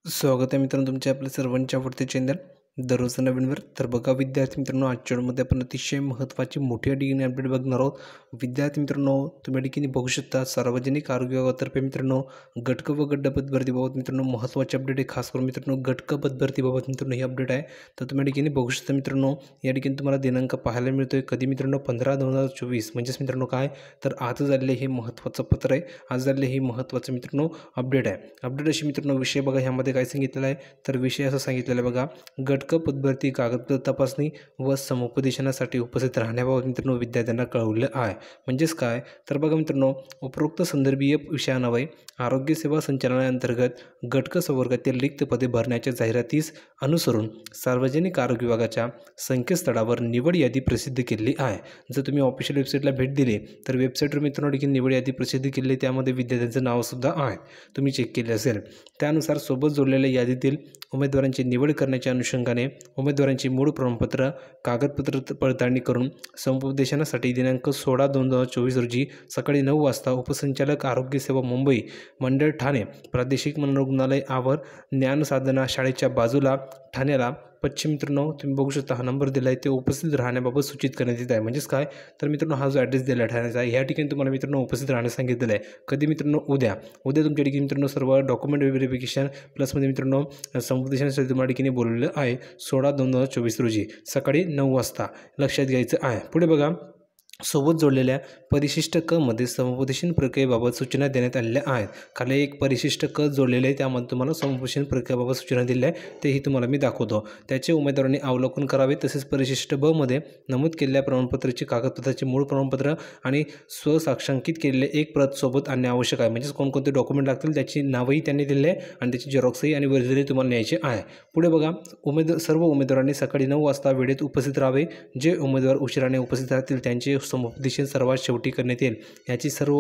स्वागत आहे मित्रांनो तुमच्या आपल्या सर्वांच्या आवडते चॅनल दररोज नवीनवर. तर बघा विद्यार्थी मित्रांनो, आजच्या व्हिडिओमध्ये आपण अतिशय महत्त्वाची मोठी ठिकाणी अपडेट बघणार आहोत. विद्यार्थी मित्रांनो, तुम्ही ठिकाणी बघू शकता सार्वजनिक आरोग्य विभागातर्फे मित्रांनो गटक व गड्ड पदभरतीबाबत मित्रांनो महत्त्वाची अपडेट आहे. खास करून मित्रांनो गटक पदभरतीबाबत मित्रांनो ही अपडेट आहे. तर तुम्ही ठिकाणी बघू शकता मित्रांनो, या ठिकाणी तुम्हाला दिनांक पाहायला मिळतोय कधी मित्रांनो 15/2024 म्हणजेच मित्रांनो काय तर आज झालेले हे महत्त्वाचं पत्र आहे. आज झालेले हे महत्त्वाचं मित्रांनो अपडेट आहे. अपडेट अशी मित्रांनो विषय बघा, ह्यामध्ये काय सांगितलेलं आहे तर विषय असं सांगितलेलं आहे बघा, गटक पदभरती कागदपत्र तपासणी व समुपदेशनासाठी उपस्थित राहण्याबाबत मित्रांनो विद्यार्थ्यांना कळवलं आहे. म्हणजेच काय तर बघा मित्रांनो, उपरोक्त संदर्भीय विषयान्वये आरोग्य सेवा संचालनालयाअंतर्गत गटक संवर्गातील रिक्त पदे भरण्याच्या जाहिरातीस अनुसरून सार्वजनिक आरोग्य विभागाच्या संकेतस्थळावर निवड यादी प्रसिद्ध केली आहे. जर तुम्ही ऑफिशियल वेबसाईटला भेट दिली तर वेबसाईटवर मित्रांनो देखील निवड यादी प्रसिद्ध केली आहे. त्यामध्ये विद्यार्थ्यांचं नावसुद्धा आहे, तुम्ही चेक केले असेल. त्यानुसार सोबत जोडलेल्या यादीतील उमेदवारांची निवड करण्याच्या अनुषंगाने उमेदवारांची मूळ प्रमाणपत्र कागदपत्र पडताळणी करून समुपदेशनासाठी दिनांक 16/2/2024 रोजी सकाळी 9 वाजता उपसंचालक आरोग्य सेवा मुंबई मंडळ ठाणे प्रादेशिक मनोरुग्णालय आवर ज्ञानसाधना शाळेच्या बाजूला ठाण्याला पश्चिम मित्रांनो तुम्ही बघू शकता हा नंबर दिला आहे, ते उपस्थित राहण्याबाबत सूचित करण्यात येत आहे. म्हणजेच काय तर मित्रांनो हा जो ॲड्रेस दिला आहे ठाण्याचा, ह्या ठिकाणी तुम्हाला मित्रांनो उपस्थित राहण्यास सांगितलेलं आहे. कधी मित्रांनो उद्या तुमच्या ठिकाणी मित्रांनो सर्व डॉक्युमेंट व्हेरिफिकेशन प्लसमध्ये मित्रांनो समुपदेशनासाठी तुम्हाला ठिकाणी बोलवलेलं आहे 16/2/2024 रोजी सकाळी 9 वाजता. लक्षात घ्यायचं आहे. पुढे बघा, सोबत जोडलेल्या परिशिष्ट क मध्ये समुपदेशन प्रक्रियेबाबत सूचना देण्यात आलेल्या आहेत. खाली एक परिशिष्ट क जोडलेले आहे, त्यामध्ये तुम्हाला समुपदेशन प्रक्रियेबाबत सूचना दिल्या आहे, तेही तुम्हाला मी दाखवतो. त्याचे उमेदवारांनी अवलोकन करावे. तसेच परिशिष्ट ब मध्ये नमूद केलेल्या प्रमाणपत्राची कागदपत्राचे मूळ प्रमाणपत्र आणि स्वसाक्षांकित केलेले एक प्रत सोबत आणणे आवश्यक आहे. म्हणजेच कोणकोणते डॉक्युमेंट लागतील त्याची नावही त्यांनी दिले आहे आणि त्याची झेरॉक्सही आणि ओरिजिनलही तुम्हाला न्यायचे आहे. पुढे बघा, सर्व उमेदवारांनी सकाळी 9 वाजता वेळेत उपस्थित राहावे. जे उमेदवार उशिराने उपस्थित राहतील त्यांचे समुपदेशन सर्वात शेवटी करण्यात येईल, याची सर्व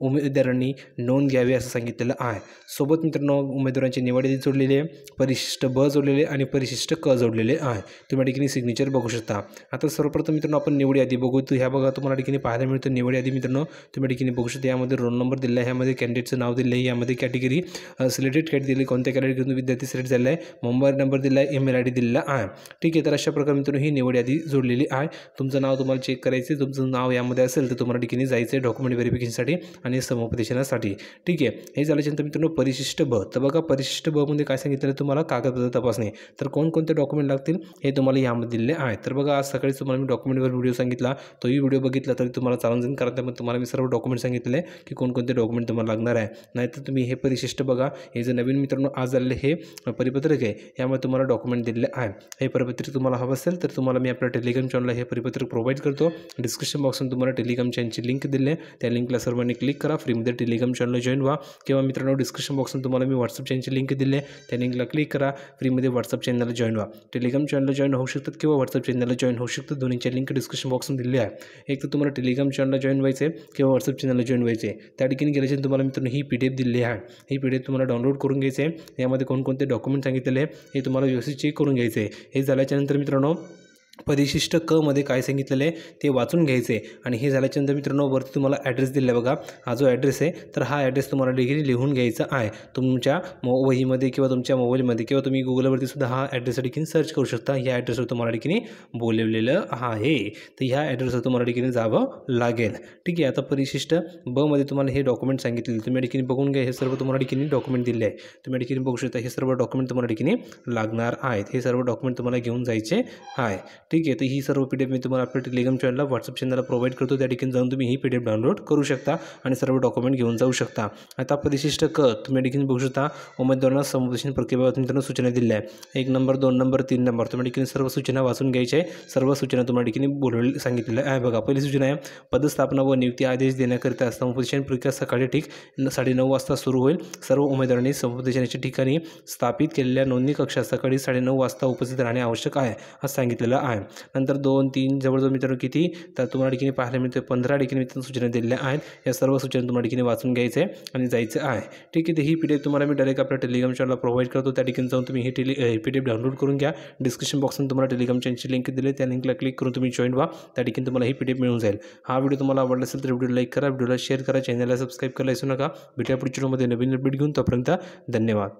उमेदवारांनी नोंद घ्यावी असं सांगितलेलं आहे. सोबत मित्रांनो उमेदवारांची निवड यादी जोडलेली आहे, परिशिष्ट ब जोडलेले आणि परिशिष्ट क जोडलेले आहे. तुम्ही ठिकाणी सिग्नेचर बघू शकता. आता सर्वप्रथम मित्रांनो आपण निवड यादी बघू. तर ह्या बघा तुम्हाला ठिकाणी पाहायला मिळतं निवड यादी मित्रांनो तुम्ही ठिकाणी बघू शकता. यामध्ये रोल नंबर दिला आहे, ह्यामध्ये कॅन्डिडेटचं नाव दिलं आहे, यामध्ये कॅटेगरी सिलेक्टेड कॅटेगरी दिली, कोणत्या कॅटेगरीतून विद्यार्थी सिलेक्ट झाला आहे, मोबाईल नंबर दिला आहे, ईमेल ID दिलेला आहे. ठीक आहे, तर अशा प्रकारे मित्रांनो ही निवड यादी जोडलेली आहे. तुमचं नाव तुम्हाला चेक करायचं, तुमचं नाव यामध्ये असेल तर तुम्हाला ठिकाणी जायचं आहे डॉक्युमेंट व्हेरिफिकेशनसाठी आणि समुपदेशनासाठी. ठीक आहे, हे झाल्याच्यानंतर मित्रांनो परिशिष्ट ब. तर बघा परिशिष्ट ब मध्ये काय सांगितलं तुम्हाला कागदपत्र तपासणी. तर कोणकोणते डॉक्युमेंट लागतील हे तुम्हाला यामध्ये दिले आहे. तर बघा आज सकाळी तुम्हाला मी डॉक्युमेंटवर व्हिडिओ सांगितला, तोही व्हिडिओ बघितला तरी तुम्हाला चालून जाईल, कारण त्यामध्ये तुम्हाला मी सर्व डॉक्युमेंट सांगितले की कोणकोणते डॉक्युमेंट तुम्हाला लागणार आहे. नाहीतर तुम्ही हे परिशिष्ट बघा, हे जे नवीन मित्रांनो आज झालेले हे परिपत्रक आहे, यामध्ये तुम्हाला डॉक्युमेंट दिलेले आहे. हे परिपत्रक तुम्हाला हवं असेल तर तुम्हाला मी आपल्या टेलिग्राम चॅनलला हे परिपत्रक प्रोव्हाइड करतो. डिस्क्रिप्शन बॉक्समध्ये तुम्हाला टेलिग्राम चॅनलची लिंक दिली आहे, त्या लिंकला सर्वांनी क्लिक करा, फ्रीमध्ये टेलिग्राम चॅनलला जॉईन व्हा. किंवा मित्रांनो डिस्क्रिप्शन बॉक्समध्ये तुम्हाला मी व्हॉट्सअप चॅनलची लिंक दिली आहे, त्या लिंकला क्लिक करा, फ्रीमध्ये व्हॉट्सअप चॅनलला जॉईन व्हा. टेलिग्राम चॅनलला जॉईन होऊ शकतात किंवा व्हॉट्सअप चॅनलला जॉईन होऊ शकतात. दोन्हीच्या लिंक डिस्क्रिप्शन बॉक्समध्ये दिली आहे. एक तर तुम्हाला टेलिग्राम चॅनलला जॉईन व्हायचे किंवा व्हॉट्सअप चॅनलला जॉईन व्हायचे. त्या ठिकाणी गेल्याच्या तुम्हाला मित्रांनो ही PDF दिलेली आहे. ही PDF तुम्हाला डाउनलोड करून घ्यायचे आहे. यामध्ये कोणकोणते डॉक्युमेंट सांगितलेले आहे हे तुम्हाला व्यवस्थित चेक करून घ्यायचे आहे. हे झाल्याच्यानंतर मित्रांनो परिशिष्ट क मध्ये काय सांगितलेलं आहे ते वाचून घ्यायचे. आणि हे झाल्याच्यानंतर मित्रांनो वरती तुम्हाला ॲड्रेस दिला आहे बघा, हा जो ॲड्रेस आहे तर हा ॲड्रेस तुम्हाला देखील लिहून घ्यायचा आहे तुमच्या वहीमध्ये किंवा तुमच्या मोबाईलमध्ये, किंवा तुम्ही गुगलवरती सुद्धा हा ॲड्रेस देखील सर्च करू शकता. ह्या ॲड्रेसवर तुम्हाला देखील बोलवलेलं आहे, तर ह्या ॲड्रेसवर तुम्हाला देखील जावं लागेल. ठीक आहे, आता परिशिष्ट ब मध्ये तुम्हाला हे डॉक्युमेंट सांगितलेले तुम्ही देखील बघून घ्या. हे सर्व तुम्हाला देखील डॉक्युमेंट दिले आहे, तुम्ही देखील बघू शकता. हे सर्व डॉक्युमेंट तुम्हाला देखील लागणार आहेत. हे सर्व डॉक्युमेंट तुम्हाला घेऊन जायचे आहे. ठीक आहे, तर ही सर्व PDF मी तुम्हाला आपल्या टेलिग्राम चॅनलला व्हॉट्सअप चॅनलला प्रोव्हाइड करतो. त्या ठिकाणी जाऊन तुम्ही ही PDF डाउनलोड करू शकता आणि सर्व डॉक्युमेंट घेऊन जाऊ शकता. आता परिशिष्ट क तुम्ही देखील बघू शकता. उमेदवारांना समुपदेशन प्रक्रियेबाबत मित्रांनो सूचना दिल्या आहे. 1 नंबर 2 नंबर 3 नंबर तुम्ही देखील सर्व सूचना वाचून घ्यायच्या आहे. सर्व सूचना तुम्हाला देखील बोलवले सांगितलेलं आहे बघा. पहिली सूचना आहे, पदस्थापना व नियुक्ती आदेश देण्याकरिता समुपदेशन प्रक्रिया सकाळी ठीक 9:30 वाजता सुरू होईल. सर्व उमेदवारांनी समुपदेशनाच्या ठिकाणी स्थापित केलेल्या नोंदणी कक्षात सकाळी 9:30 वाजता उपस्थित राहणे आवश्यक आहे असं सांगितलेलं आहे. नंतर 2, 3 जवळजवळ मित्रांनो किती तर तुम्हाला ठिकाणी पाहायला मिळते 15 ठिकाणी मित्रांनो सूचना दिलेल्या आहेत. या सर्व सूचना तुम्हाला ठिकाणी वाचून घ्यायचं आहे आणि जायचं आहे. ठीक आहे, तर ही PDF तुम्हाला मी डायरेक्ट आपल्या टेलिग्राम चॅनलला प्रोव्हाइड करतो. त्या ठिकाणी जाऊन तुम्ही ही PDF डाउनलोड करून घ्या. डिस्क्रिप्शन बॉक्समध्ये तुम्हाला टेलिग्राम चॅनलची लिंक दिली, त्या लिंकला क्लिक करून तुम्ही जॉईन व्हा. त्या ठिकाणी तुम्हाला ही PDF मिळून जाईल. हा व्हिडिओ तुम्हाला आवडला असेल तर व्हिडिओ लाईक करा, व्हिडिओला शेअर करा, चॅनलला सबस्क्राईब करायला विसरू नका. भेटूया पुढच्या व्हिडिओमध्ये नवीन अपडेट घेऊन. तोपर्यंत धन्यवाद.